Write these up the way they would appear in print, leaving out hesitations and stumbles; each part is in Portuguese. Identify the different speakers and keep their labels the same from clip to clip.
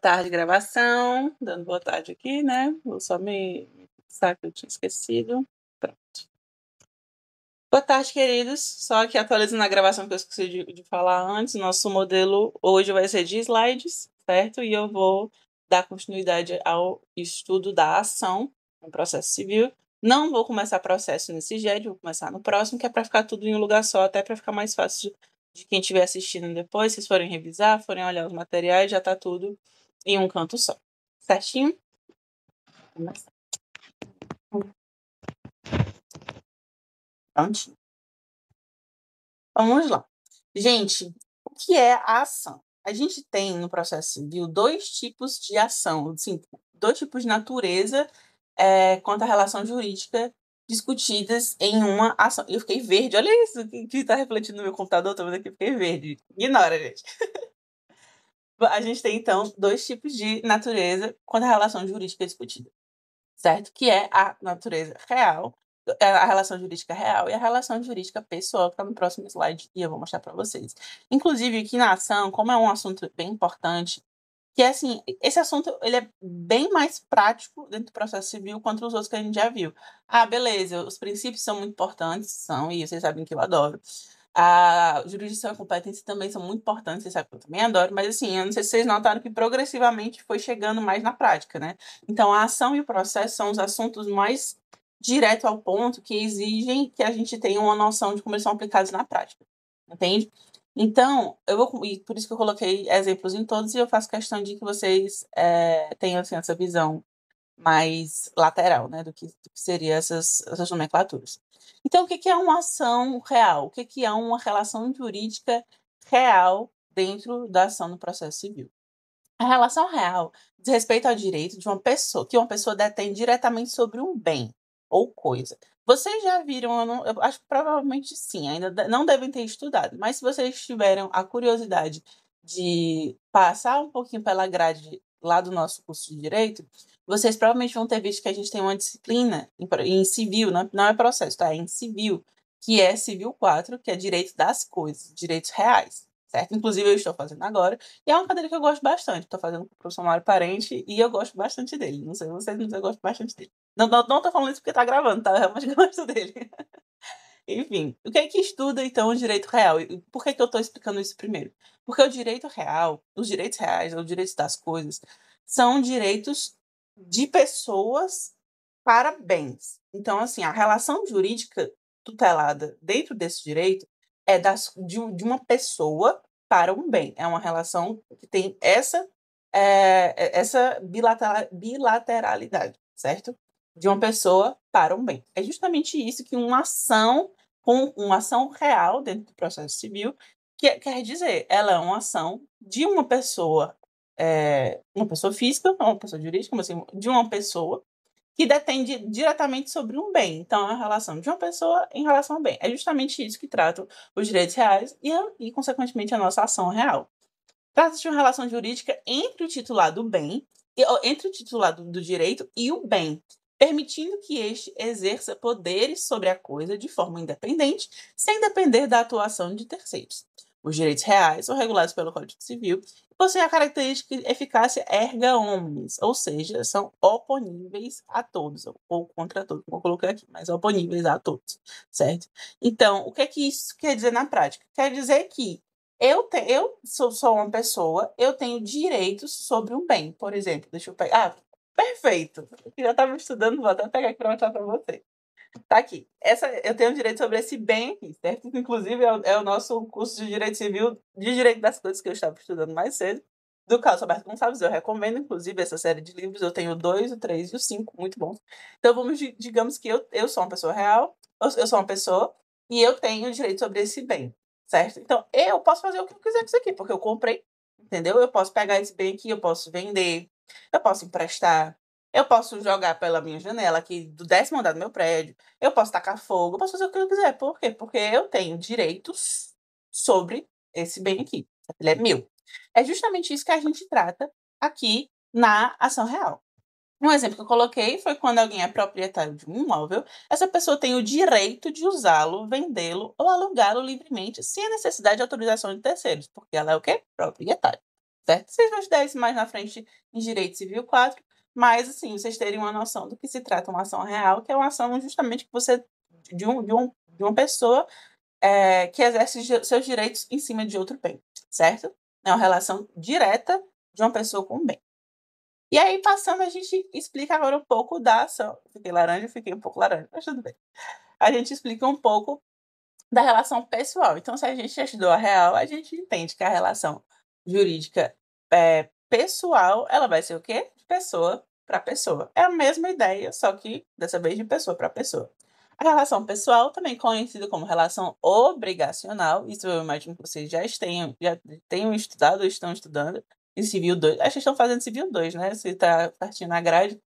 Speaker 1: tarde, gravação. Dando boa tarde aqui, né? Vou só me fixar que eu tinha esquecido. Pronto. Boa tarde, queridos. Só que atualizando a gravação que eu esqueci de falar antes, nosso modelo hoje vai ser de slides, certo? E eu vou dar continuidade ao estudo da ação no processo civil. Não vou começar processo nesse GED, vou começar no próximo, que é para ficar tudo em um lugar só, até para ficar mais fácil de quem estiver assistindo depois, se vocês forem revisar, forem olhar os materiais, já está tudo em um canto só. Certinho? Prontinho. Vamos lá. Gente, o que é a ação? A gente tem no processo civil dois tipos de ação, assim, dois tipos de natureza quanto à relação jurídica discutidas em uma ação. Eu fiquei verde, olha isso que está refletindo no meu computador, tô vendo aqui, eu fiquei verde. Ignora, gente. A gente tem, então, dois tipos de natureza quanto à relação jurídica discutida, certo? Que é a natureza real, a relação jurídica real e a relação jurídica pessoal, que está no próximo slide e eu vou mostrar para vocês. Inclusive, aqui na ação, como é um assunto bem importante, que é assim, esse assunto ele é bem mais prático dentro do processo civil quanto os outros que a gente já viu. Ah, beleza, os princípios são muito importantes, são, e vocês sabem que eu adoro. A jurisdição e a competência também são muito importantes, vocês sabem que eu também adoro, mas assim, eu não sei se vocês notaram que progressivamente foi chegando mais na prática, né? Então, a ação e o processo são os assuntos mais direto ao ponto que exigem que a gente tenha uma noção de como eles são aplicados na prática, entende? Então, e por isso que eu coloquei exemplos em todos e eu faço questão de que vocês tenham assim, essa visão mais lateral, né, do que seriam essas nomenclaturas. Então, o que é uma ação real? O que é uma relação jurídica real dentro da ação no processo civil? A relação real diz respeito ao direito de uma pessoa, que uma pessoa detém diretamente sobre um bem ou coisa. Vocês já viram, eu acho que provavelmente sim, ainda não devem ter estudado, mas se vocês tiveram a curiosidade de passar um pouquinho pela grade lá do nosso curso de Direito, vocês provavelmente vão ter visto que a gente tem uma disciplina em civil, não é processo, tá? É em civil, que é Civil 4, que é Direito das Coisas, Direitos Reais, certo? Inclusive eu estou fazendo agora, e é uma cadeira que eu gosto bastante. Estou fazendo com o professor Mário Parente e eu gosto bastante dele. Não sei vocês, mas eu gosto bastante dele. Não tô falando isso porque tá gravando, tá? Eu realmente gosto dele. Enfim, o que é que estuda, então, o direito real? E por que eu estou explicando isso primeiro? Porque o direito real, os direitos reais, os direitos das coisas, são direitos de pessoas para bens. Então, assim, a relação jurídica tutelada dentro desse direito é de uma pessoa para um bem. É uma relação que tem essa bilateralidade, certo? De uma pessoa para um bem. É justamente isso que uma ação real dentro do processo civil quer dizer. Ela é uma ação de uma pessoa física, uma pessoa jurídica, mas assim, de uma pessoa que detém diretamente sobre um bem. Então, é a relação de uma pessoa em relação ao bem. É justamente isso que tratam os direitos reais e consequentemente, a nossa ação real. Trata-se de uma relação jurídica entre o titular do bem, entre o titular do direito e o bem, permitindo que este exerça poderes sobre a coisa de forma independente, sem depender da atuação de terceiros. Os direitos reais são regulados pelo Código Civil e possuem a característica de eficácia erga omnes, ou seja, são oponíveis a todos, ou contra todos, como eu coloquei aqui, mas oponíveis a todos, certo? Então, o que é que isso quer dizer na prática? Quer dizer que eu sou uma pessoa, eu tenho direitos sobre um bem. Por exemplo, deixa eu pegar. Ah, perfeito! Eu já estava estudando, vou até pegar aqui para mostrar para você. Tá aqui. Eu tenho direito sobre esse bem aqui, certo? Inclusive, é o nosso curso de Direito Civil, de Direito das Coisas, que eu estava estudando mais cedo. Do Carlos Alberto Gonçalves, eu recomendo, inclusive, essa série de livros. Eu tenho o 2, o 3 e o 5, muito bons. Então, digamos que eu sou uma pessoa real, eu sou uma pessoa, e eu tenho direito sobre esse bem, certo? Então, eu posso fazer o que eu quiser com isso aqui, porque eu comprei, entendeu? Eu posso pegar esse bem aqui, eu posso vender, eu posso emprestar, eu posso jogar pela minha janela aqui do 10º andar do meu prédio, eu posso tacar fogo, eu posso fazer o que eu quiser. Por quê? Porque eu tenho direitos sobre esse bem aqui. Ele é meu. É justamente isso que a gente trata aqui na ação real. Um exemplo que eu coloquei foi quando alguém é proprietário de um imóvel, essa pessoa tem o direito de usá-lo, vendê-lo ou alugá-lo livremente, sem a necessidade de autorização de terceiros, porque ela é o quê? Proprietária. certo? Vocês vão estudar isso mais na frente em Direito Civil 4, mas, assim, vocês terem uma noção do que se trata uma ação real, que é uma ação justamente que você de uma pessoa que exerce seus direitos em cima de outro bem, certo? É uma relação direta de uma pessoa com o bem. E aí, passando, a gente explica agora um pouco da ação. Fiquei laranja, fiquei um pouco laranja, mas tudo bem. A gente explica um pouco da relação pessoal. Então, se a gente já estudou a real, a gente entende que a relação jurídica pessoal, ela vai ser o quê? De pessoa para pessoa. É a mesma ideia, só que dessa vez de pessoa para pessoa. A relação pessoal, também conhecida como relação obrigacional, isso eu imagino que vocês já tenham estudado ou estão estudando em Civil 2. Acho que estão fazendo Civil 2, né? Se está partindo na grade.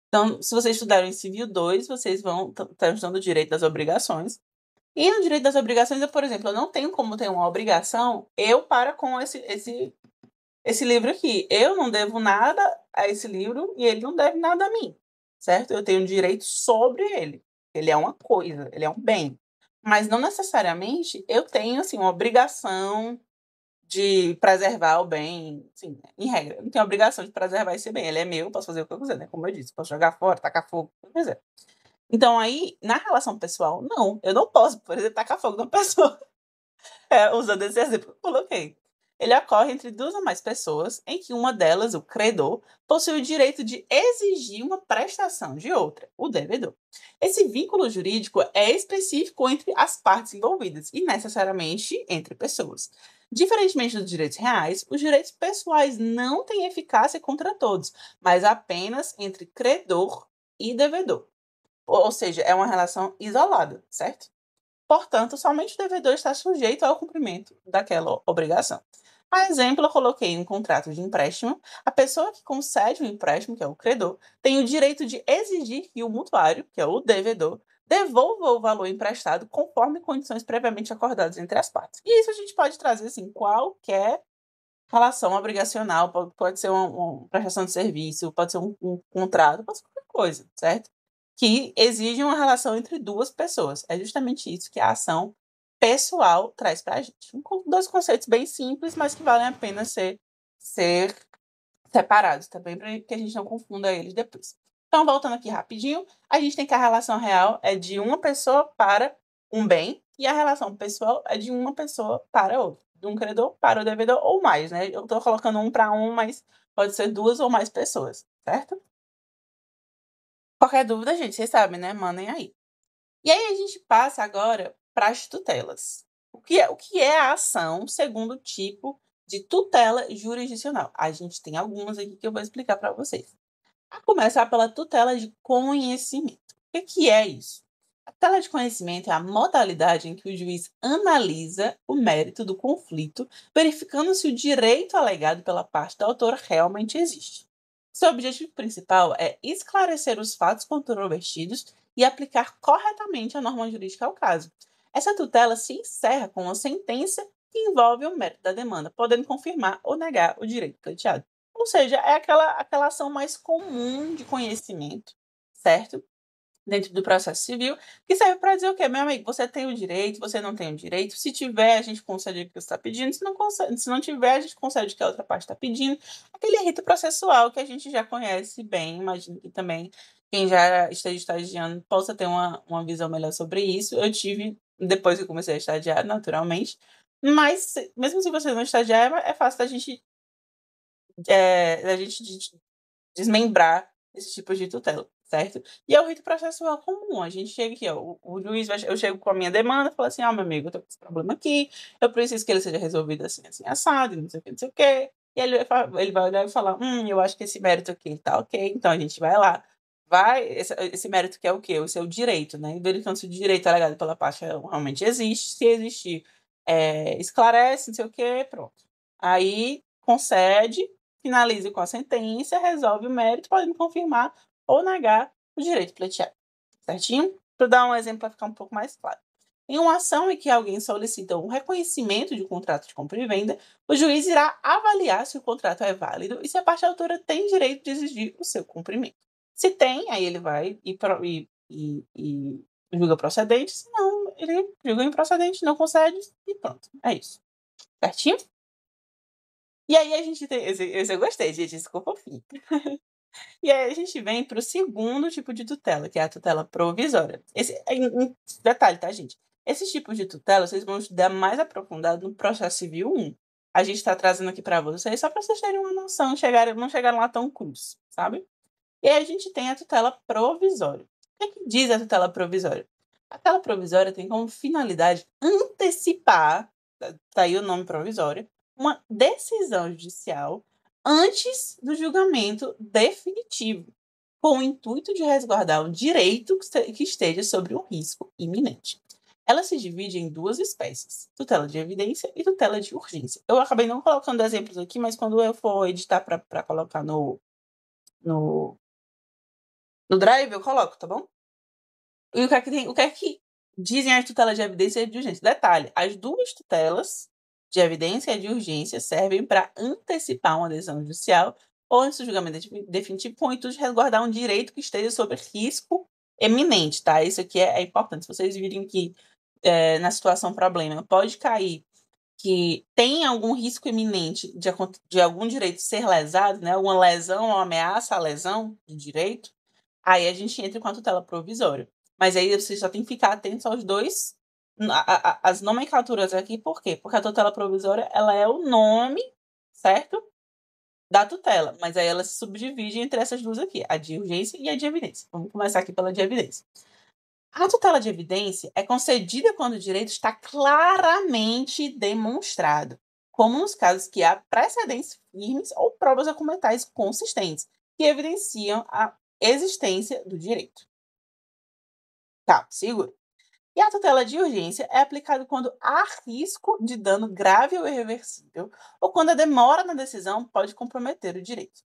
Speaker 1: Então, se vocês estudaram em Civil 2, vocês vão estar estudando o direito das obrigações. E no direito das obrigações, por exemplo, eu não tenho como ter uma obrigação eu para com esse livro aqui. Eu não devo nada a esse livro e ele não deve nada a mim, certo? Eu tenho direito sobre ele. Ele é uma coisa, ele é um bem. Mas não necessariamente eu tenho, assim, uma obrigação de preservar o bem, assim, em regra. Eu não tenho obrigação de preservar esse bem. Ele é meu, posso fazer o que eu quiser, né? Como eu disse, posso jogar fora, tacar fogo, o que eu quiser. Então, aí, na relação pessoal, não. Eu não posso, por exemplo, tacar fogo na pessoa. Usando esse exemplo que eu coloquei. Ele ocorre entre duas ou mais pessoas em que uma delas, o credor, possui o direito de exigir uma prestação de outra, o devedor. Esse vínculo jurídico é específico entre as partes envolvidas e necessariamente entre pessoas. Diferentemente dos direitos reais, os direitos pessoais não têm eficácia contra todos, mas apenas entre credor e devedor. Ou seja, é uma relação isolada, certo? Portanto, somente o devedor está sujeito ao cumprimento daquela obrigação. A exemplo, eu coloquei um contrato de empréstimo. A pessoa que concede o empréstimo, que é o credor, tem o direito de exigir que o mutuário, que é o devedor, devolva o valor emprestado conforme condições previamente acordadas entre as partes. E isso a gente pode trazer assim, qualquer relação obrigacional, pode ser uma prestação de serviço, pode ser um contrato, pode ser qualquer coisa, certo? Que exige uma relação entre duas pessoas. É justamente isso que a ação pessoal traz para a gente. Dois conceitos bem simples, mas que valem a pena ser separados também, para que a gente não confunda eles depois. Então, voltando aqui rapidinho, a gente tem que a relação real é de uma pessoa para um bem, e a relação pessoal é de uma pessoa para outra. De um credor para o devedor, ou mais, né? Eu estou colocando um para um, mas pode ser duas ou mais pessoas, certo? Qualquer dúvida, gente, vocês sabem, né? Mandem aí. E aí a gente passa agora para as tutelas. O que é a ação segundo o tipo de tutela jurisdicional? A gente tem algumas aqui que eu vou explicar para vocês. A começar pela tutela de conhecimento. O que é isso? A tutela de conhecimento é a modalidade em que o juiz analisa o mérito do conflito, verificando se o direito alegado pela parte da autora realmente existe. Seu objetivo principal é esclarecer os fatos controvertidos e aplicar corretamente a norma jurídica ao caso. Essa tutela se encerra com uma sentença que envolve o mérito da demanda, podendo confirmar ou negar o direito pleiteado. Ou seja, é aquela ação mais comum de conhecimento, certo? Dentro do processo civil, que serve para dizer o quê? Meu amigo, você tem o direito, você não tem o direito. Se tiver, a gente concede o que você está pedindo. Se não tiver, a gente concede o que a outra parte está pedindo. Aquele rito processual que a gente já conhece bem. Imagino que também quem já esteja estagiando possa ter uma visão melhor sobre isso. Eu tive, depois que eu comecei a estagiar, naturalmente. Mas, mesmo se você não estagiar, é fácil da gente desmembrar esse tipo de tutela, certo? E é o rito processual comum. A gente chega aqui, ó, o juiz eu chego com a minha demanda, falo assim, meu amigo, eu tô com esse problema aqui, eu preciso que ele seja resolvido assim, assim, assado, não sei o que, não sei o quê. E ele vai olhar e falar, eu acho que esse mérito aqui tá ok, então a gente vai lá. Esse mérito que é o quê? O seu direito, né? Verificando se o direito alegado pela parte realmente existe, se existir, esclarece, não sei o quê, pronto. Aí concede, finalize com a sentença, resolve o mérito, podendo confirmar ou negar o direito pleiteado. Certinho? Para dar um exemplo para ficar um pouco mais claro. Em uma ação em que alguém solicita um reconhecimento de contrato de compra e venda, o juiz irá avaliar se o contrato é válido e se a parte autora tem direito de exigir o seu cumprimento. Se tem, aí ele vai e julga procedente, se não, ele julga improcedente, não concede e pronto. É isso. Certinho? E aí a gente tem esse eu gostei, gente, esse ficou fofinho. E aí a gente vem para o segundo tipo de tutela, que é a tutela provisória. Esse detalhe, tá, gente? Esses tipos de tutela, vocês vão estudar mais aprofundado no processo civil 1. A gente está trazendo aqui para vocês só para vocês terem uma noção, não chegarem lá tão cruz, sabe? E aí a gente tem a tutela provisória. O que é que diz a tutela provisória? A tutela provisória tem como finalidade antecipar, tá aí o nome provisório, uma decisão judicial antes do julgamento definitivo, com o intuito de resguardar o direito que esteja sobre um risco iminente. Ela se divide em duas espécies, tutela de evidência e tutela de urgência. Eu acabei não colocando exemplos aqui, mas quando eu for editar para colocar no, no Drive, eu coloco, tá bom? E o que é que dizem as tutelas de evidência e de urgência? Detalhe, as duas tutelas de evidência e de urgência servem para antecipar uma decisão judicial ou antes do julgamento definitivo com o intuito de resguardar um direito que esteja sob risco eminente, tá? Isso aqui é importante. Se vocês virem que na situação problema pode cair que tem algum risco iminente de algum direito ser lesado, né? Uma lesão ou ameaça à lesão de direito, aí a gente entra com a tutela provisória. Mas aí você só tem que ficar atento aos dois, as nomenclaturas aqui, por quê? Porque a tutela provisória, ela é o nome, certo? Da tutela, mas aí ela se subdivide entre essas duas aqui, a de urgência e a de evidência. Vamos começar aqui pela de evidência. A tutela de evidência é concedida quando o direito está claramente demonstrado, como nos casos que há precedentes firmes ou provas documentais consistentes que evidenciam a existência do direito. Tá, seguro. E a tutela de urgência é aplicada quando há risco de dano grave ou irreversível, ou quando a demora na decisão pode comprometer o direito.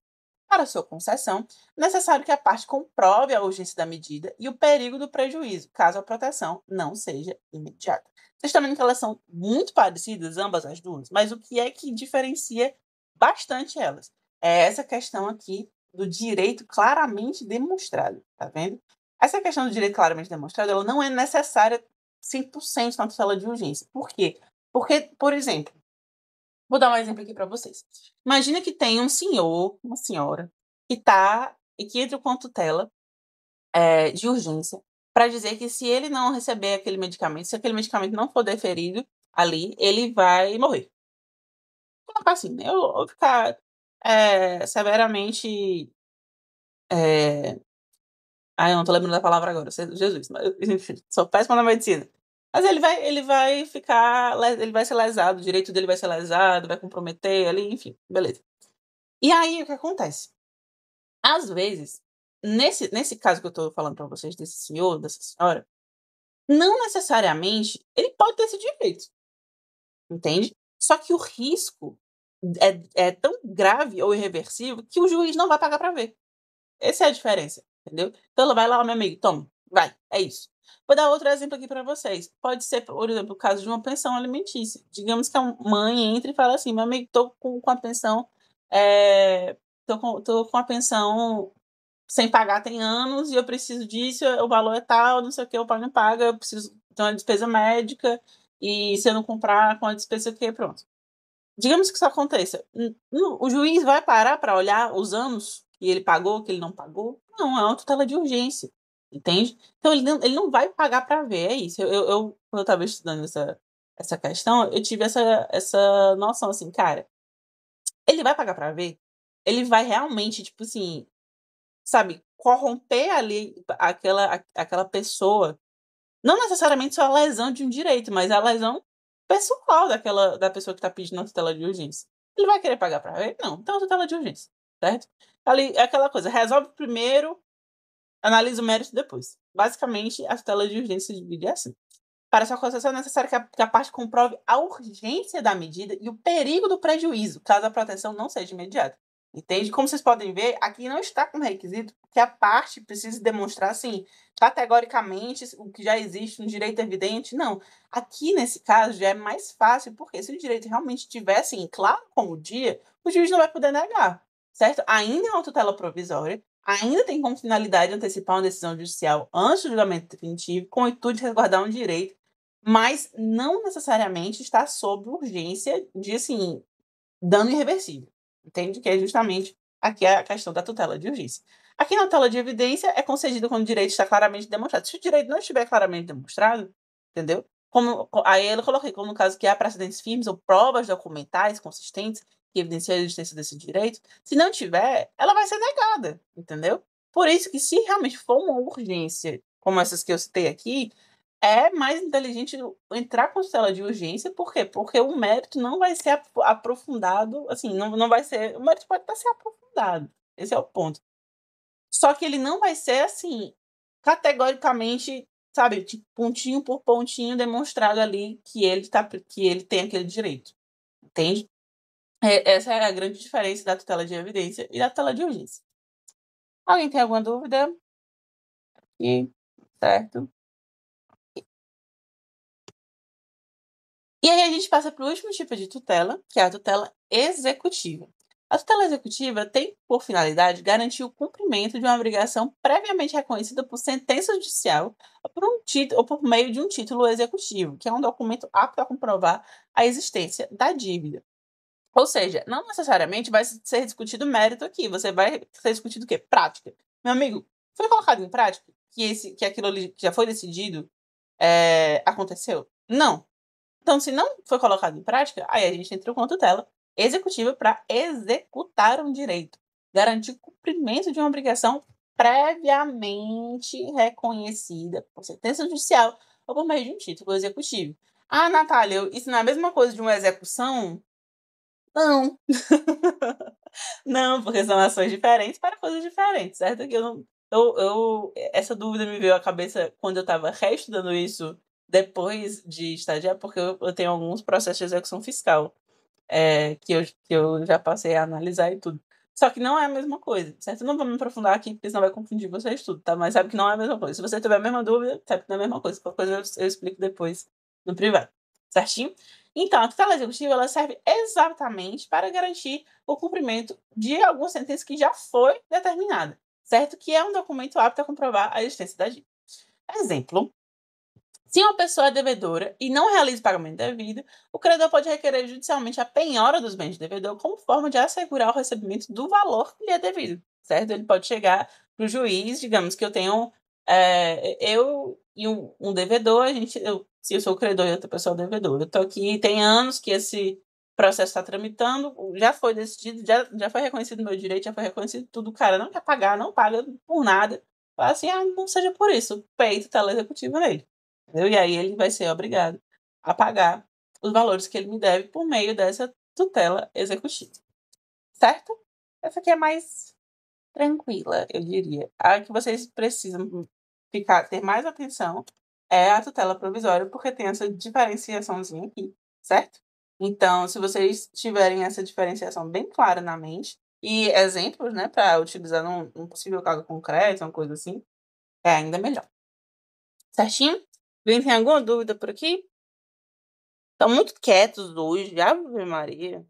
Speaker 1: Para sua concessão, é necessário que a parte comprove a urgência da medida e o perigo do prejuízo, caso a proteção não seja imediata. Vocês estão vendo que elas são muito parecidas, ambas as duas, mas o que é que diferencia bastante elas? É essa questão aqui do direito claramente demonstrado, tá vendo? Essa questão do direito claramente demonstrado, ela não é necessária 100% na tutela de urgência. Por quê? Porque, por exemplo, vou dar um exemplo aqui para vocês. Imagina que tem um senhor, uma senhora, que entra com tutela de urgência para dizer que se ele não receber aquele medicamento, se aquele medicamento não for deferido ali, ele vai morrer. Colocar assim, né? Ou ficar severamente. É... eu não tô lembrando da palavra agora, Jesus, mas, enfim, sou péssima na medicina. Mas ele vai ficar, ele vai ser lesado, o direito dele vai ser lesado, vai comprometer ali, enfim, beleza. E aí, o que acontece? Às vezes, nesse caso que eu tô falando pra vocês, desse senhor, dessa senhora, não necessariamente ele pode ter esse direito, entende? Só que o risco é tão grave ou irreversível que o juiz não vai pagar pra ver. Essa é a diferença, entendeu? Então ela vai lá, meu amigo, toma, vai, é isso. Vou dar outro exemplo aqui para vocês. Pode ser, por exemplo, o caso de uma pensão alimentícia. Digamos que a mãe entra e fala assim, meu amigo, tô com a pensão, tô com a pensão sem pagar tem anos e eu preciso disso, o valor é tal, não sei o que, o pai não paga, eu preciso ter uma despesa médica e se eu não comprar com a despesa que pronto. Digamos que isso aconteça, o juiz vai parar para olhar os anos que ele pagou, que ele não pagou? Não, é uma tutela de urgência, entende? Então ele não vai pagar para ver, é isso. Quando eu estava estudando essa questão, eu tive essa noção assim, cara, ele vai pagar para ver? Ele vai realmente, tipo assim, sabe, corromper ali aquela pessoa, não necessariamente só a lesão de um direito, mas a lesão pessoal da pessoa que está pedindo a tutela de urgência. Ele vai querer pagar para ver? Não, então a tutela de urgência, certo? Ali é aquela coisa, resolve primeiro, analisa o mérito depois. Basicamente, a tutela de urgência se divide assim. Para sua concessão é necessário que a parte comprove a urgência da medida e o perigo do prejuízo, caso a proteção não seja imediata. Entende? Como vocês podem ver, aqui não está como requisito que a parte precise demonstrar, assim, categoricamente o que já existe no direito evidente. Não. Aqui, nesse caso, já é mais fácil, porque se o direito realmente estiver, assim, claro como o dia, o juiz não vai poder negar, certo? Ainda é uma tutela provisória, ainda tem como finalidade antecipar uma decisão judicial antes do julgamento definitivo, com o intuito de resguardar um direito, mas não necessariamente está sob urgência de, assim, dano irreversível, entende? Que é justamente aqui a questão da tutela de urgência. Aqui na tutela de evidência é concedida quando o direito está claramente demonstrado. Se o direito não estiver claramente demonstrado, entendeu? Aí eu coloquei como no caso que há precedentes firmes ou provas documentais consistentes que evidenciam a existência desse direito. Se não tiver, ela vai ser negada, entendeu? Por isso que se realmente for uma urgência, como essas que eu citei aqui, é mais inteligente entrar com tutela de urgência, por quê? Porque o mérito não vai ser aprofundado, assim, não vai ser. O mérito pode até ser aprofundado, esse é o ponto. Só que ele não vai ser, assim, categoricamente, sabe, tipo, pontinho por pontinho demonstrado ali que ele tem aquele direito, entende? Essa é a grande diferença da tutela de evidência e da tutela de urgência. Alguém tem alguma dúvida? E, certo. E aí a gente passa para o último tipo de tutela, que é a tutela executiva. A tutela executiva tem por finalidade garantir o cumprimento de uma obrigação previamente reconhecida por sentença judicial ou por meio de um título executivo, que é um documento apto a comprovar a existência da dívida. Ou seja, não necessariamente vai ser discutido mérito aqui, você vai ser discutido o quê? Prática. Meu amigo, foi colocado em prática que aquilo ali que já foi decidido aconteceu? Não. Então, se não foi colocado em prática, aí a gente entra com a tutela executiva para executar um direito, garantir o cumprimento de uma obrigação previamente reconhecida por sentença judicial ou por meio de um título executivo. Ah, Natália, isso não é a mesma coisa de uma execução? Não. Não, porque são ações diferentes para coisas diferentes, certo? Que eu não, essa dúvida me veio à cabeça quando eu estava reestudando isso depois de estagiar, porque eu tenho alguns processos de execução fiscal que eu já passei a analisar e tudo. Só que não é a mesma coisa, certo? Eu não vou me aprofundar aqui, porque senão vai confundir vocês tudo, tá? Mas sabe que não é a mesma coisa. Se você tiver a mesma dúvida, sabe que não é a mesma coisa. Qualquer coisa eu explico depois no privado, certinho? Então, a tutela executiva ela serve exatamente para garantir o cumprimento de alguma sentença que já foi determinada, certo? Que é um documento apto a comprovar a existência da dívida. Exemplo: se uma pessoa é devedora e não realiza o pagamento devido, o credor pode requerer judicialmente a penhora dos bens do devedor como forma de assegurar o recebimento do valor que lhe é devido, certo? Ele pode chegar para o juiz, digamos que eu tenho, eu e um devedor, se eu sou o credor e outra pessoa é o devedor, eu estou aqui, tem anos que esse processo está tramitando, já foi decidido, já foi reconhecido o meu direito, já foi reconhecido tudo, o cara não quer pagar, não paga por nada, fala assim, não seja por isso, peito tela executiva nele. Entendeu? E aí ele vai ser obrigado a pagar os valores que ele me deve por meio dessa tutela executiva. Certo? Essa aqui é mais tranquila, eu diria. A que vocês precisam ter mais atenção é a tutela provisória, porque tem essa diferenciaçãozinha aqui, certo? Então, se vocês tiverem essa diferenciação bem clara na mente e exemplos, né, para utilizar num possível caso concreto, uma coisa assim, é ainda melhor. Certinho? Alguém tem alguma dúvida por aqui? Estão muito quietos hoje, Ave Maria.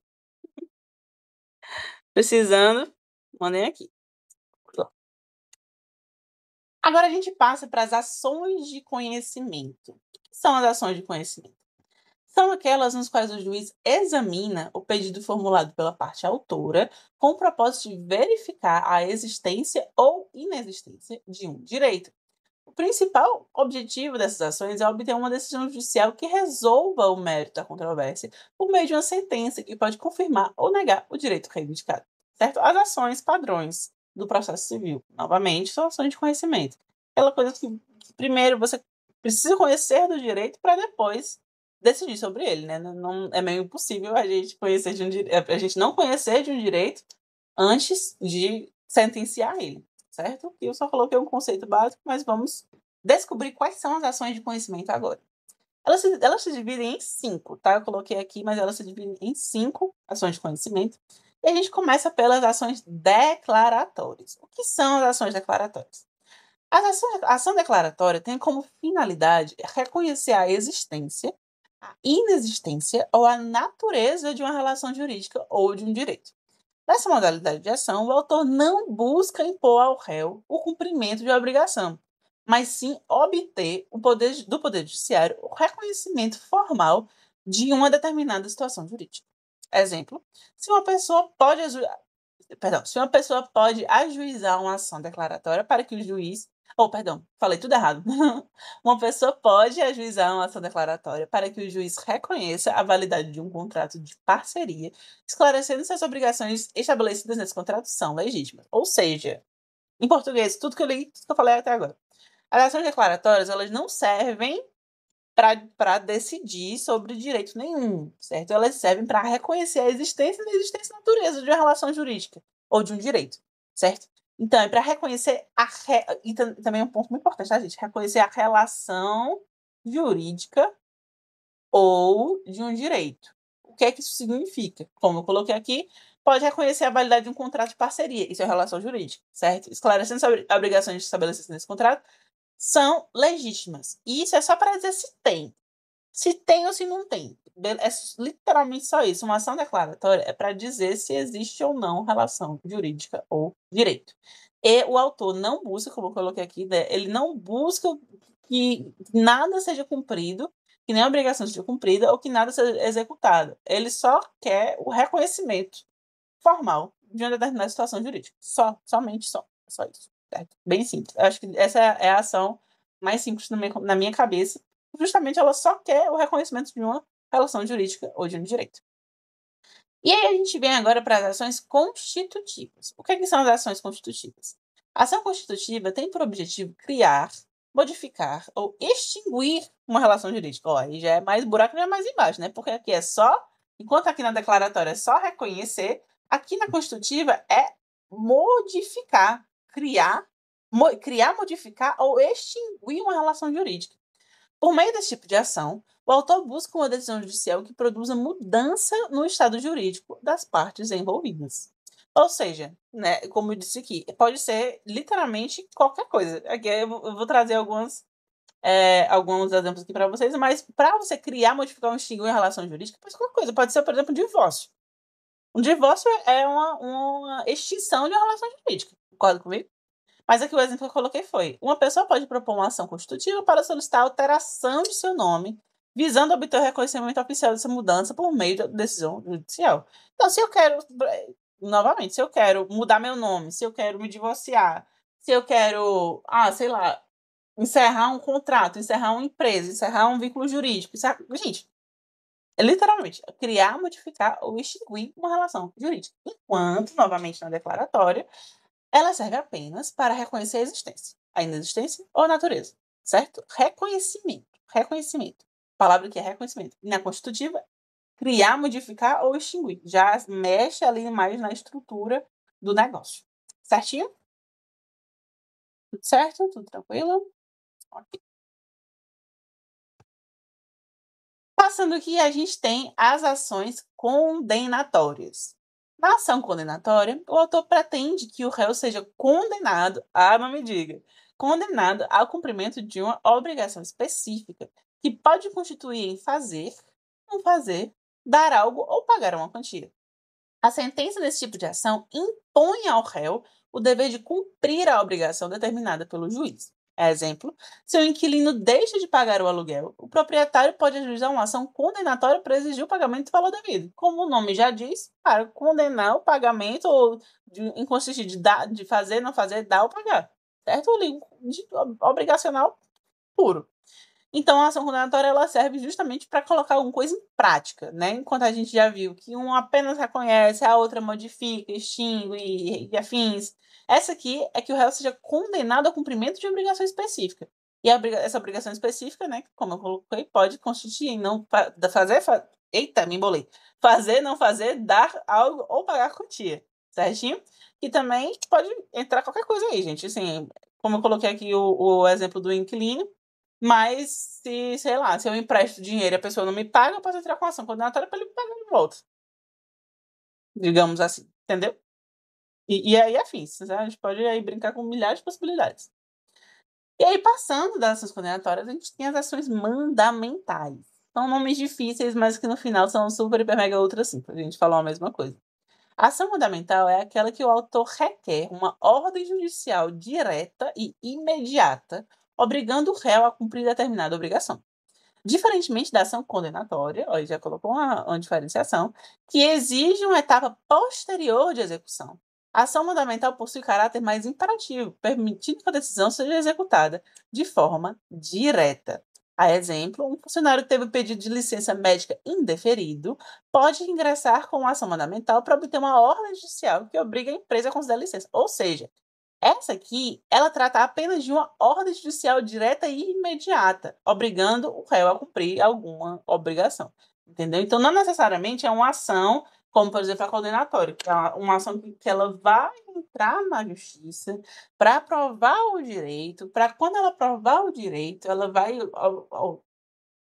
Speaker 1: Precisando, mandem aqui. Agora a gente passa para as ações de conhecimento. O que são as ações de conhecimento? São aquelas nas quais o juiz examina o pedido formulado pela parte autora com o propósito de verificar a existência ou inexistência de um direito. O principal objetivo dessas ações é obter uma decisão judicial que resolva o mérito da controvérsia por meio de uma sentença que pode confirmar ou negar o direito reivindicado. Certo? As ações padrões do processo civil, novamente, são ações de conhecimento. Aquela coisa que primeiro você precisa conhecer do direito para depois decidir sobre ele, né? Não, é meio impossível a gente a gente não conhecer de um direito antes de sentenciar ele, certo? E eu só coloquei um conceito básico, mas vamos descobrir quais são as ações de conhecimento agora. Elas se dividem em 5, tá? Eu coloquei aqui, mas elas se dividem em 5 ações de conhecimento. E a gente começa pelas ações declaratórias. O que são as ações declaratórias? A ação declaratória tem como finalidade reconhecer a existência, a inexistência ou a natureza de uma relação jurídica ou de um direito. Nessa modalidade de ação, o autor não busca impor ao réu o cumprimento de obrigação, mas sim obter do Poder Judiciário o reconhecimento formal de uma determinada situação jurídica. Exemplo, se uma pessoa pode se uma pessoa pode ajuizar uma ação declaratória para que o juiz perdão, falei tudo errado. Uma pessoa pode ajuizar uma ação declaratória para que o juiz reconheça a validade de um contrato de parceria, esclarecendo se as obrigações estabelecidas nesse contrato são legítimas. Ou seja, em português, tudo que eu li, tudo que eu falei até agora. As ações declaratórias, elas não servem para decidir sobre direito nenhum, certo? Elas servem para reconhecer a existência e natureza de uma relação jurídica ou de um direito, certo? Então, é para reconhecer e também é um ponto muito importante, tá, gente? Reconhecer a relação jurídica ou de um direito. O que é que isso significa? Como eu coloquei aqui, pode reconhecer a validade de um contrato de parceria, isso é relação jurídica, certo? Esclarecendo as obrigações estabelecidas nesse contrato são legítimas. E isso é só para dizer se tem. Se tem ou se não tem. É literalmente só isso. Uma ação declaratória é para dizer se existe ou não relação jurídica ou direito. E o autor não busca, como eu coloquei aqui, né, ele não busca que nada seja cumprido, que nem a obrigação seja cumprida ou que nada seja executado. Ele só quer o reconhecimento formal de uma determinada situação jurídica. Somente só. Só isso. Certo? Bem simples. Eu acho que essa é a ação mais simples na minha cabeça. Justamente ela só quer o reconhecimento de uma relação jurídica ou de um direito. E aí a gente vem agora para as ações constitutivas. O que, que são as ações constitutivas? A ação constitutiva tem por objetivo criar, modificar ou extinguir uma relação jurídica. Ó, aí já é mais buraco, já é mais embaixo, né? Porque aqui é só, enquanto aqui na declaratória é só reconhecer, aqui na constitutiva é modificar, criar, modificar ou extinguir uma relação jurídica. Por meio desse tipo de ação, o autor busca uma decisão judicial que produza mudança no estado jurídico das partes envolvidas. Ou seja, né, como eu disse aqui, pode ser literalmente qualquer coisa. Aqui eu vou trazer alguns exemplos aqui para vocês, mas para você criar, modificar um extinguir em relação jurídica, pode ser qualquer coisa. Pode ser, por exemplo, um divórcio. Um divórcio é uma extinção de uma relação jurídica. Concorda comigo? Mas aqui o exemplo que eu coloquei foi: uma pessoa pode propor uma ação constitutiva para solicitar a alteração de seu nome, visando obter o reconhecimento oficial dessa mudança por meio da decisão judicial. Então, se eu quero, novamente, se eu quero mudar meu nome, se eu quero me divorciar, se eu quero, sei lá, encerrar um contrato, encerrar uma empresa, encerrar um vínculo jurídico, gente, é literalmente criar, modificar ou extinguir uma relação jurídica. Enquanto, novamente, na declaratória, ela serve apenas para reconhecer a existência, a inexistência ou a natureza, certo? Reconhecimento. Reconhecimento. A palavra que é reconhecimento. E na constitutiva, criar, modificar ou extinguir. Já mexe ali mais na estrutura do negócio. Certinho? Tudo certo? Tudo tranquilo? Ok. Passando aqui, a gente tem as ações condenatórias. Na ação condenatória, o autor pretende que o réu seja condenado, não me diga, condenado ao cumprimento de uma obrigação específica, que pode constituir em fazer, não fazer, dar algo ou pagar uma quantia. A sentença desse tipo de ação impõe ao réu o dever de cumprir a obrigação determinada pelo juiz. Exemplo, se o inquilino deixa de pagar o aluguel, o proprietário pode ajuizar uma ação condenatória para exigir o pagamento do valor devido. Como o nome já diz, para condenar o pagamento ou em consistir de fazer, não fazer, dar ou pagar. Certo? Obrigacional puro. Então, a ação condenatória ela serve justamente para colocar alguma coisa em prática, né? Enquanto a gente já viu que um apenas reconhece, a outra modifica, extingue e afins. Essa aqui é que o réu seja condenado ao cumprimento de obrigação específica. E essa obrigação específica, né, como eu coloquei, pode consistir em não fazer, eita, me embolei. Fazer, não fazer, dar algo ou pagar quantia, certinho? E também pode entrar qualquer coisa aí, gente. Assim, como eu coloquei aqui o exemplo do inquilino, mas se, sei lá, se eu empresto dinheiro e a pessoa não me paga, eu posso entrar com ação condenatória para ele me pagar de volta. Digamos assim, entendeu? E aí afins, né? A gente pode aí brincar com milhares de possibilidades. E aí, passando das ações condenatórias, a gente tem as ações mandamentais. São nomes difíceis, mas que no final são super, hiper, mega, ultra simples. A gente falou a mesma coisa. A ação mandamental é aquela que o autor requer uma ordem judicial direta e imediata, obrigando o réu a cumprir determinada obrigação. Diferentemente da ação condenatória, ó, já colocou uma diferenciação, que exige uma etapa posterior de execução. A ação mandamental possui caráter mais imperativo, permitindo que a decisão seja executada de forma direta. A exemplo, um funcionário que teve o pedido de licença médica indeferido pode ingressar com uma ação mandamental para obter uma ordem judicial que obriga a empresa a conceder a licença. Ou seja, essa aqui, ela trata apenas de uma ordem judicial direta e imediata, obrigando o réu a cumprir alguma obrigação. Entendeu? Então, não necessariamente é uma ação, como, por exemplo, a condenatória, que é uma ação que ela vai entrar na justiça para provar o direito, para quando ela provar o direito, ela vai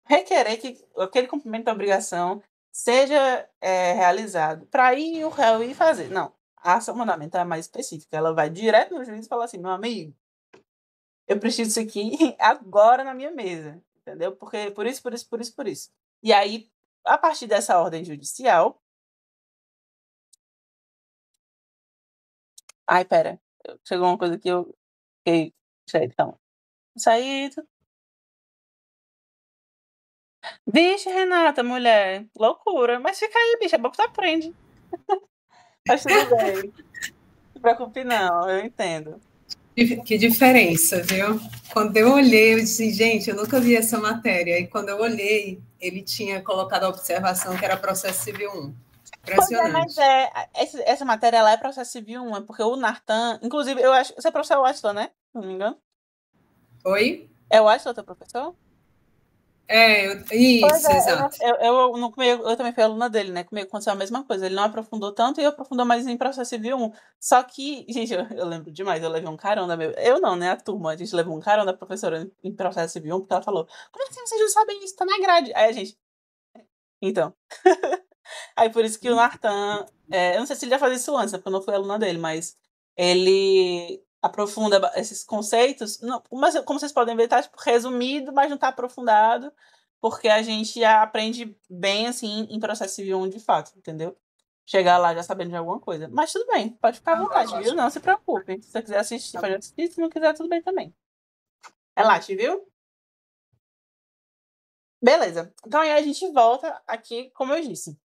Speaker 1: requerer que aquele cumprimento da obrigação seja realizado, para aí o réu ir fazer. Não, a ação mandamental é mais específica, ela vai direto no juiz e fala assim, meu amigo, eu preciso disso aqui agora na minha mesa, entendeu? Porque por isso, por isso, por isso, por isso. E aí, a partir dessa ordem judicial... Ai, pera, chegou uma coisa que eu fiquei... Então, saído. Vixe, Renata, mulher, loucura. Mas fica aí, bicha, bom que tu aprende. Mas tudo bem. Não se preocupe, não, eu entendo.
Speaker 2: Que diferença, viu? Quando eu olhei, eu disse, gente, eu nunca vi essa matéria. E quando eu olhei, ele tinha colocado a observação que era processo civil 1.
Speaker 1: Pois é, mas
Speaker 2: Impressionante.
Speaker 1: essa matéria lá é processo civil 1, é porque o Nartan, inclusive, eu acho, você é professor Watson, né? Se não me engano.
Speaker 2: Oi?
Speaker 1: É o Watson teu professor? Pois
Speaker 2: Isso,
Speaker 1: é,
Speaker 2: exato.
Speaker 1: eu também fui aluna dele, né? Comigo aconteceu a mesma coisa. Ele não aprofundou tanto e eu aprofundou mais em processo civil 1. Só que, gente, eu lembro demais, eu levei um carão meu. Eu não, né? A turma, a gente levou um carão da professora em processo civil 1, porque ela falou: como assim vocês não sabem isso? Tá na grade. Aí a gente. Então. Aí por isso que o Nartan, eu não sei se ele já fazia isso antes, né, porque eu não fui aluna dele, mas ele aprofunda esses conceitos, não, mas como vocês podem ver, tá tipo, resumido, mas não tá aprofundado, porque a gente aprende bem, assim, em processo civil 1 de fato, entendeu? Chegar lá já sabendo de alguma coisa. Mas tudo bem, pode ficar à vontade, viu? Não se preocupe. Se você quiser assistir, pode assistir, se não quiser, tudo bem também. Relaxe, viu? Beleza. Então aí a gente volta aqui, como eu disse.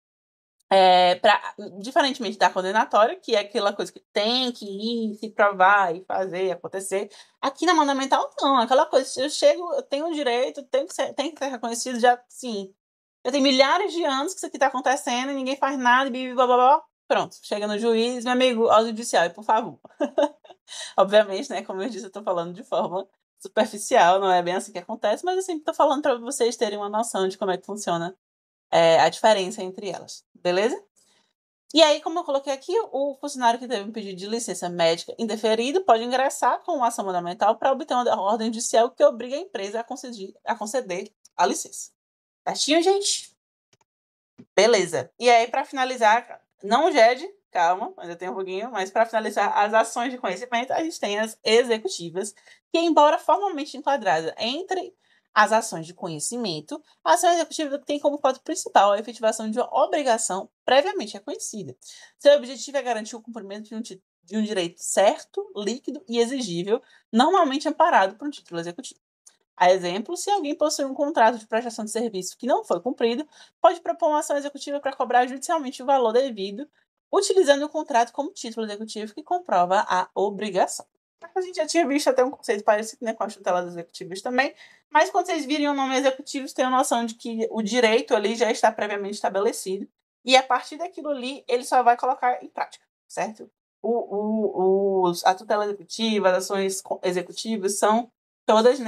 Speaker 1: Diferentemente da condenatória, que é aquela coisa que tem que ir, se provar e fazer acontecer, aqui na mandamental não, aquela coisa, eu chego, eu tenho o direito, tem que ser reconhecido, já, sim, já tem milhares de anos que isso aqui está acontecendo e ninguém faz nada, e blá, blá, blá, pronto, chega no juiz, meu amigo, ao judiciário, por favor. Obviamente, né, como eu disse, eu tô falando de forma superficial, não é bem assim que acontece, mas assim, tô falando para vocês terem uma noção de como é que funciona a diferença entre elas, beleza? E aí, como eu coloquei aqui, o funcionário que teve um pedido de licença médica indeferido pode ingressar com uma ação mandamental para obter uma ordem judicial que obriga a empresa a conceder a licença. Certinho, gente? Beleza. E aí, para finalizar, não GED, calma, ainda tem um pouquinho, mas para finalizar as ações de conhecimento, a gente tem as executivas, que, embora formalmente enquadrada entre as ações de conhecimento, a ação executiva tem como fato principal a efetivação de uma obrigação previamente reconhecida. Seu objetivo é garantir o cumprimento de um direito certo, líquido e exigível, normalmente amparado por um título executivo. A exemplo, se alguém possui um contrato de prestação de serviço que não foi cumprido, pode propor uma ação executiva para cobrar judicialmente o valor devido, utilizando o contrato como título executivo que comprova a obrigação. A gente já tinha visto até um conceito parecido, né, com as tutelas executivas também, mas quando vocês virem o nome executivo, vocês têm a noção de que o direito ali já está previamente estabelecido e a partir daquilo ali ele só vai colocar em prática, certo? A tutela executiva, as ações executivas são todas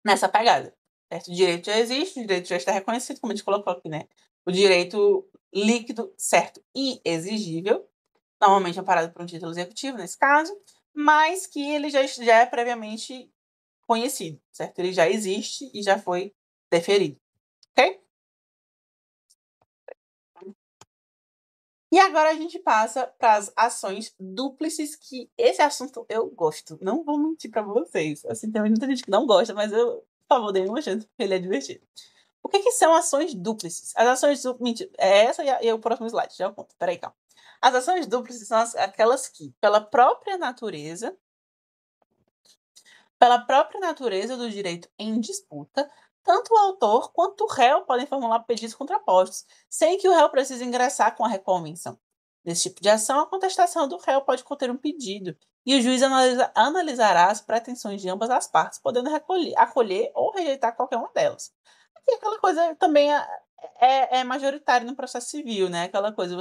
Speaker 1: nessa pegada, certo? O direito já existe, o direito já está reconhecido, como a gente colocou aqui, né? O direito líquido, certo e exigível, normalmente amparado por um título executivo, nesse caso, mas que ele já é previamente conhecido, certo? Ele já existe e já foi deferido, ok? E agora a gente passa para as ações dúplices, que esse assunto eu gosto. Não vou mentir para vocês. Assim, tem muita gente que não gosta, mas eu, por favor, dei uma chance, porque ele é divertido. O que são ações dúplices? As ações dúplices... Mentira, é essa e o próximo slide, já conto. Peraí, calma. As ações dúplices são aquelas que, pela própria natureza, Pela própria natureza do direito em disputa, tanto o autor quanto o réu podem formular pedidos contrapostos, sem que o réu precise ingressar com a reconvenção. Nesse tipo de ação, a contestação do réu pode conter um pedido, e o juiz analisará as pretensões de ambas as partes, podendo acolher ou rejeitar qualquer uma delas. E aquela coisa também é majoritária no processo civil, né? Aquela coisa,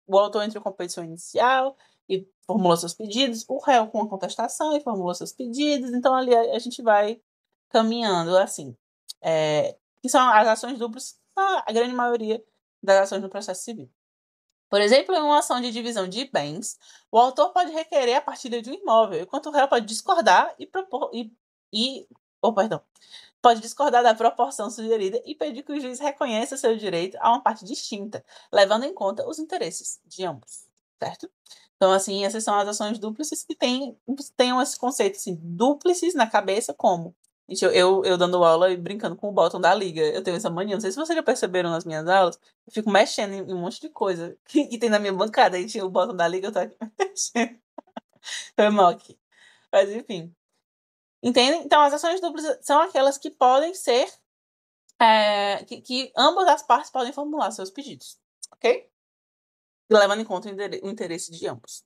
Speaker 1: o autor entra com a petição inicial e formulou seus pedidos, o réu com a contestação e formulou seus pedidos, então ali a gente vai caminhando assim. Que são as ações duplas, a grande maioria das ações no processo civil. Por exemplo, em uma ação de divisão de bens, o autor pode requerer a partilha de um imóvel, enquanto o réu pode discordar pode discordar da proporção sugerida e pedir que o juiz reconheça seu direito a uma parte distinta, levando em conta os interesses de ambos, certo? Então, assim, essas são as ações dúplices que têm esse conceito assim, dúplices na cabeça como? Gente, eu dando aula e brincando com o botão da liga. Eu tenho essa mania, não sei se vocês já perceberam nas minhas aulas, eu fico mexendo em um monte de coisa que tem na minha bancada. Aí tinha o botão da liga, eu tô aqui mexendo. Foi mal aqui. Mas, enfim. Entendem? Então, as ações duplas são aquelas que podem ser que ambas as partes podem formular seus pedidos, ok? Levando em conta o interesse de ambos.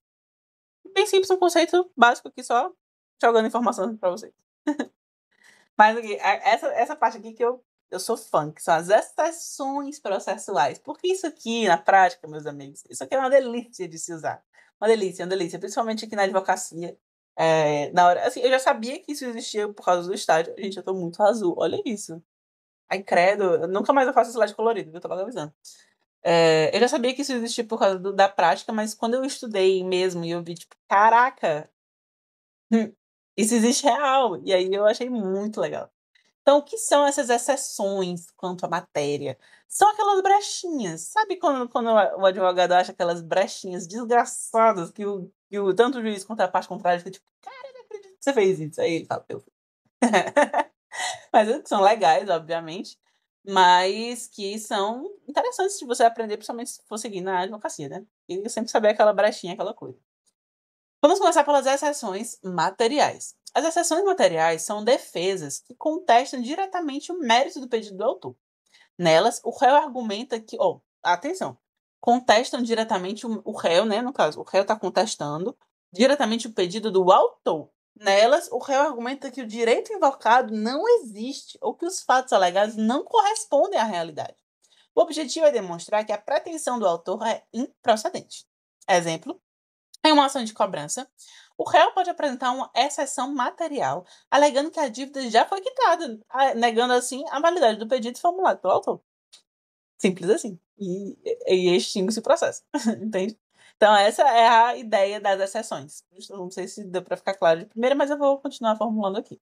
Speaker 1: Bem simples, um conceito básico aqui, só jogando informação para vocês. Mas aqui, essa parte aqui que eu sou fã, que são as exceções processuais. Porque isso aqui, na prática, meus amigos, isso aqui é uma delícia de se usar. Uma delícia, principalmente aqui na advocacia. Na hora, assim, eu já sabia que isso existia por causa do estágio. Gente, eu tô muito azul, olha isso. Ai, credo, nunca mais eu faço slide colorido, eu tô logo avisando. Eu já sabia que isso existia por causa da prática, mas quando eu estudei mesmo e eu vi, tipo, caraca, isso existe real. E aí eu achei muito legal. Então, o que são essas exceções quanto à matéria? São aquelas brechinhas. Sabe quando o advogado acha aquelas brechinhas desgraçadas que tanto o juiz quanto a parte contrária fica tipo, cara, não acredito que você fez isso. Aí ele fala, eu fiz. Mas são legais, obviamente, mas que são interessantes de você aprender, principalmente se for seguir na advocacia, né? E sempre saber aquela brechinha, aquela coisa. Vamos começar pelas exceções materiais. As exceções materiais são defesas que contestam diretamente o mérito do pedido do autor. Nelas, o réu argumenta que, atenção, contestam diretamente o réu, né? No caso, o réu está contestando diretamente o pedido do autor. Nelas, o réu argumenta que o direito invocado não existe ou que os fatos alegados não correspondem à realidade. O objetivo é demonstrar que a pretensão do autor é improcedente. Exemplo: em uma ação de cobrança, o réu pode apresentar uma exceção material, alegando que a dívida já foi quitada, negando assim a validade do pedido formulado pelo autor. Simples assim. E extingue-se o processo. Entende? Então, essa é a ideia das exceções. Não sei se deu para ficar claro de primeira, mas eu vou continuar formulando aqui.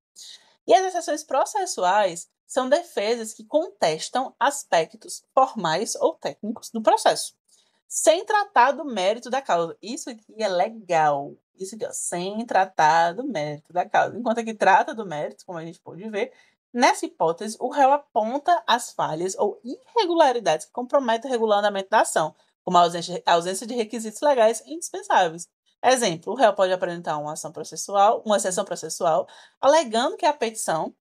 Speaker 1: E as exceções processuais são defesas que contestam aspectos formais ou técnicos do processo, sem tratar do mérito da causa. Isso aqui é legal. Isso aqui, sem tratar do mérito da causa. Enquanto aqui trata do mérito, como a gente pode ver, nessa hipótese, o réu aponta as falhas ou irregularidades que comprometem o regulamento da ação, como a ausência de requisitos legais indispensáveis. Exemplo: o réu pode apresentar uma exceção processual, alegando que a petição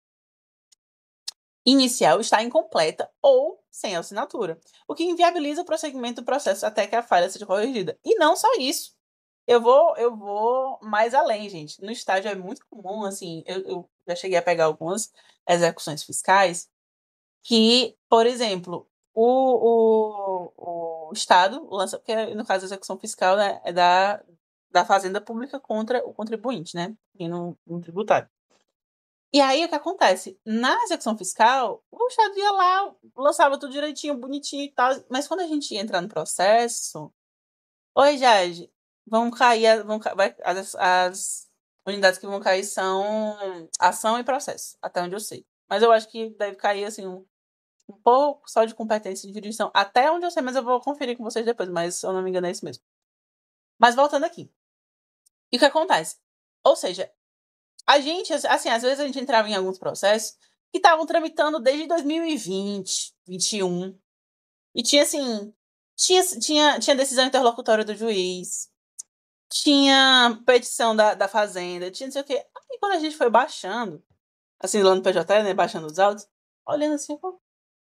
Speaker 1: inicial está incompleta ou sem assinatura, o que inviabiliza o prosseguimento do processo até que a falha seja corrigida. E não só isso. Eu vou mais além, gente. No estágio é muito comum, assim, eu já cheguei a pegar algumas execuções fiscais que, por exemplo, o Estado lança, porque no caso a execução fiscal, né, é da Fazenda Pública contra o contribuinte, né, e no tributário. E aí, o que acontece? Na execução fiscal, o Estado ia lá, lançava tudo direitinho, bonitinho e tal, mas quando a gente ia entrar no processo... Oi, Jade, as unidades que vão cair são ação e processo, até onde eu sei. Mas eu acho que deve cair, assim, um pouco só de competência de jurisdição, até onde eu sei, mas eu vou conferir com vocês depois, mas se eu não me engano é isso mesmo. Mas voltando aqui. E o que acontece? Ou seja, a gente, assim, às vezes a gente entrava em alguns processos que estavam tramitando desde 2020, 2021. E tinha, assim, tinha decisão interlocutória do juiz, tinha petição da Fazenda, tinha não sei o quê. Aí quando a gente foi baixando, assim, lá no PJ, né, baixando os autos, olhando assim, pô,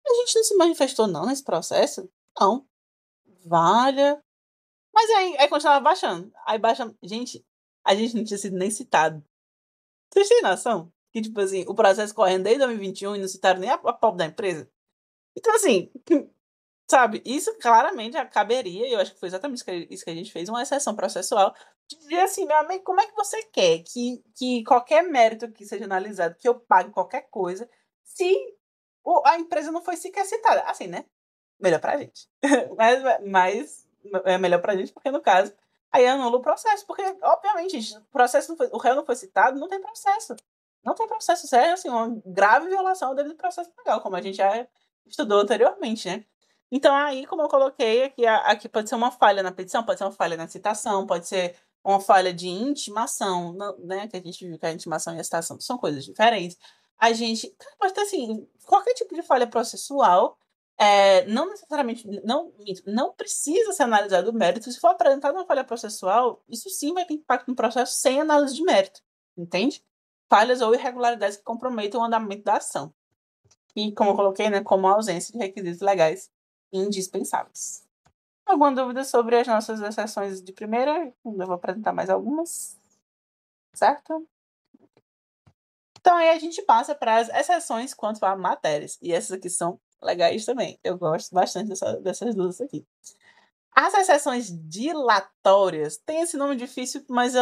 Speaker 1: a gente não se manifestou não nesse processo? Não. Valha. Mas aí continuava baixando. Aí baixando. Gente, a gente não tinha sido nem citado. Vocês têm noção? Que, tipo assim, o processo correndo desde 2021 e não citaram nem a pobre da empresa. Então, assim, sabe, isso claramente caberia, e eu acho que foi exatamente isso que a gente fez, uma exceção processual, de dizer assim, meu amigo, como é que você quer que qualquer mérito que seja analisado, que eu pague qualquer coisa, se a empresa não foi sequer citada? Assim, né? Melhor pra gente. mas é melhor pra gente, porque no caso, aí anula o processo, porque, obviamente, gente, o réu não foi citado, não tem processo. Não tem processo. Isso é, assim, uma grave violação do processo legal, como a gente já estudou anteriormente, né? Então, aí, como eu coloquei, aqui pode ser uma falha na petição, pode ser uma falha na citação, pode ser uma falha de intimação, né? Que a gente viu que a intimação e a citação são coisas diferentes. A gente pode ter, assim, qualquer tipo de falha processual, não necessariamente, não precisa ser analisado o mérito. Se for apresentado uma falha processual, isso sim vai ter impacto no processo sem análise de mérito, entende? Falhas ou irregularidades que comprometam o andamento da ação. E, como eu coloquei, né, como a ausência de requisitos legais indispensáveis. Alguma dúvida sobre as nossas exceções de primeira? Eu vou apresentar mais algumas, certo? Então, aí a gente passa para as exceções quanto a matérias. E essas aqui são legais também. Eu gosto bastante dessas duas aqui. As exceções dilatórias têm esse nome difícil, mas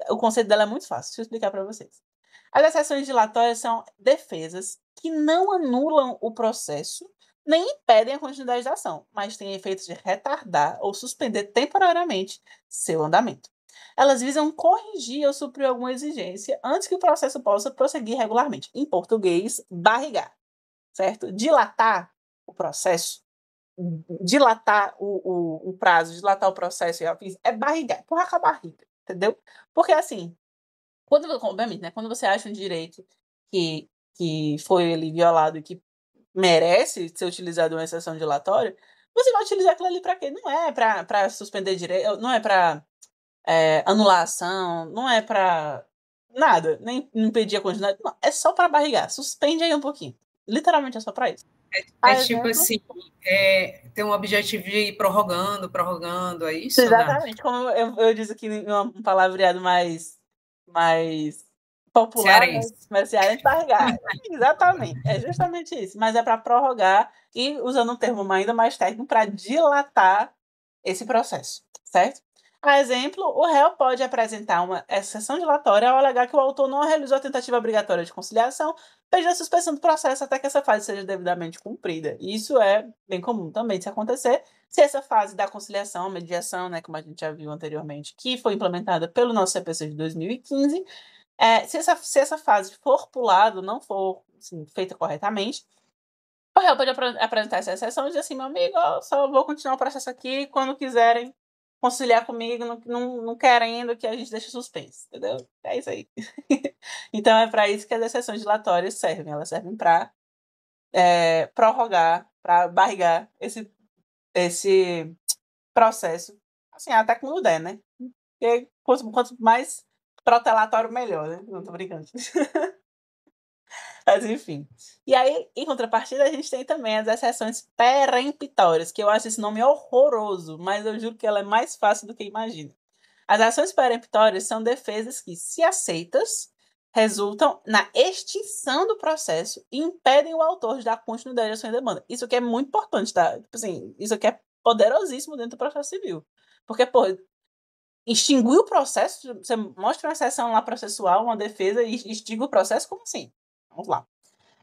Speaker 1: o conceito dela é muito fácil. Deixa eu explicar para vocês. As exceções dilatórias são defesas que não anulam o processo nem impedem a continuidade da ação, mas têm efeitos de retardar ou suspender temporariamente seu andamento. Elas visam corrigir ou suprir alguma exigência antes que o processo possa prosseguir regularmente. Em português, barrigar, certo? Dilatar o processo, dilatar o prazo, dilatar o processo e afins, é barrigar, empurrar com a barriga, entendeu? Porque assim, obviamente, né, quando você acha um direito que foi ali violado e que merece ser utilizado uma exceção dilatória, você vai utilizar aquilo ali para quê? Não é para suspender direito, não é para anular a ação, não é para nada, nem impedir a continuidade, não, é só para barrigar, suspende aí um pouquinho. Literalmente é só para isso.
Speaker 2: Tipo assim, tem um objetivo de ir prorrogando, é isso?
Speaker 1: Exatamente, como eu disse aqui em um palavreado mais popular, né?
Speaker 2: Cearense.
Speaker 1: Comercial, barrigar. Exatamente, é justamente isso. Mas é para prorrogar e usando um termo ainda mais técnico para dilatar esse processo, certo? A exemplo, o réu pode apresentar uma exceção dilatória ao alegar que o autor não realizou a tentativa obrigatória de conciliação, pede a suspensão do processo até que essa fase seja devidamente cumprida. E isso é bem comum também de acontecer. Se essa fase da conciliação, mediação, né, como a gente já viu anteriormente, que foi implementada pelo nosso CPC de 2015, se essa fase for pulada, não for assim, feita corretamente, o réu pode apresentar essa exceção e dizer assim, meu amigo, eu só vou continuar o processo aqui quando quiserem conciliar comigo, não querendo que a gente deixe suspenso, entendeu? É isso aí. Então é para isso que as exceções dilatórias servem. Elas servem para prorrogar, para barrigar esse processo, assim, até quando der, né? Porque quanto mais protelatório, melhor, né? Não tô brincando. Mas enfim. E aí, em contrapartida, a gente tem também as exceções peremptórias, que eu acho esse nome horroroso, mas eu juro que ela é mais fácil do que imagina. As ações peremptórias são defesas que, se aceitas, resultam na extinção do processo e impedem o autor de dar continuidade à sua demanda. Isso aqui é muito importante, tá? Tipo assim, isso aqui é poderosíssimo dentro do processo civil. Porque, pô, extinguir o processo, você mostra uma exceção lá processual, uma defesa e extingue o processo, como assim? Vamos lá.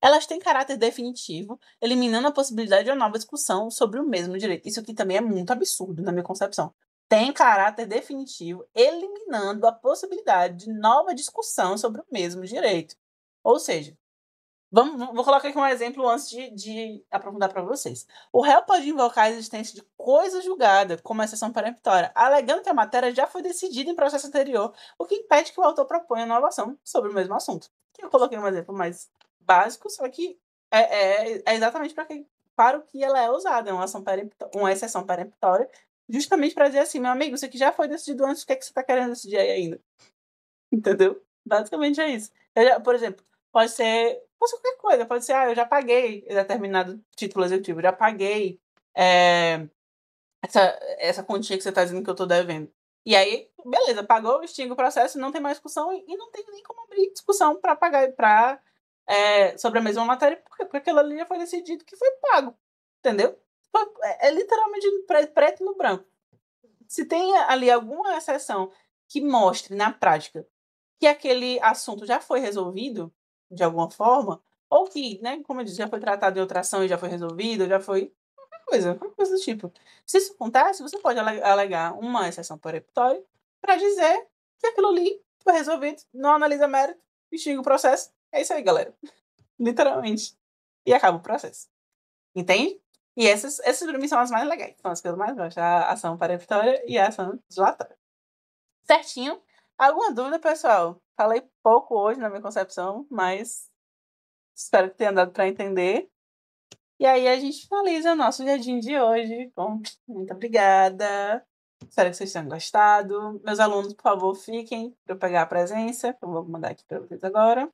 Speaker 1: Elas têm caráter definitivo, eliminando a possibilidade de uma nova discussão sobre o mesmo direito. Isso aqui também é muito absurdo na minha concepção. Tem caráter definitivo, eliminando a possibilidade de nova discussão sobre o mesmo direito. Ou seja, vou colocar aqui um exemplo antes de aprofundar para vocês. O réu pode invocar a existência de coisa julgada, como exceção peremptória, alegando que a matéria já foi decidida em processo anterior, o que impede que o autor proponha nova ação sobre o mesmo assunto. Eu coloquei um exemplo mais básico, só que é exatamente para o que ela é usada. É uma exceção peremptória justamente para dizer assim, meu amigo, isso aqui já foi decidido antes, o que é que você está querendo decidir aí ainda? Entendeu? Basicamente é isso. Por exemplo, pode ser qualquer coisa, pode ser, eu já paguei determinado título executivo, eu já paguei é, essa quantia que você está dizendo que eu estou devendo. E aí, beleza, pagou, extingue o processo, não tem mais discussão e não tem nem como abrir discussão para pagar sobre a mesma matéria, porque aquilo ali já foi decidido que foi pago. Entendeu? É literalmente preto no branco. Se tem ali alguma exceção que mostre na prática que aquele assunto já foi resolvido de alguma forma, ou que, né, como eu disse, já foi tratado em outra ação e já foi resolvido, já foi qualquer coisa do tipo. Se isso acontece, você pode alegar uma exceção peremptória para dizer que aquilo ali foi resolvido, não analisa mérito, extingue o processo. É isso aí, galera. Literalmente. E acaba o processo. Entende? E essas para mim são as mais legais, são as que eu mais gosto, a ação peremptória e a ação dilatória. Certinho? Alguma dúvida, pessoal? Falei pouco hoje na minha concepção, mas espero que tenha dado para entender. E aí a gente finaliza o nosso jardim de hoje. Bom, muito obrigada. Espero que vocês tenham gostado. Meus alunos, por favor, fiquem para eu pegar a presença, que eu vou mandar aqui para vocês agora.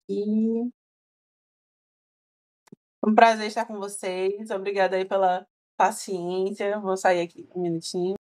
Speaker 1: E um prazer estar com vocês. Obrigada aí pela paciência. Vou sair aqui um minutinho.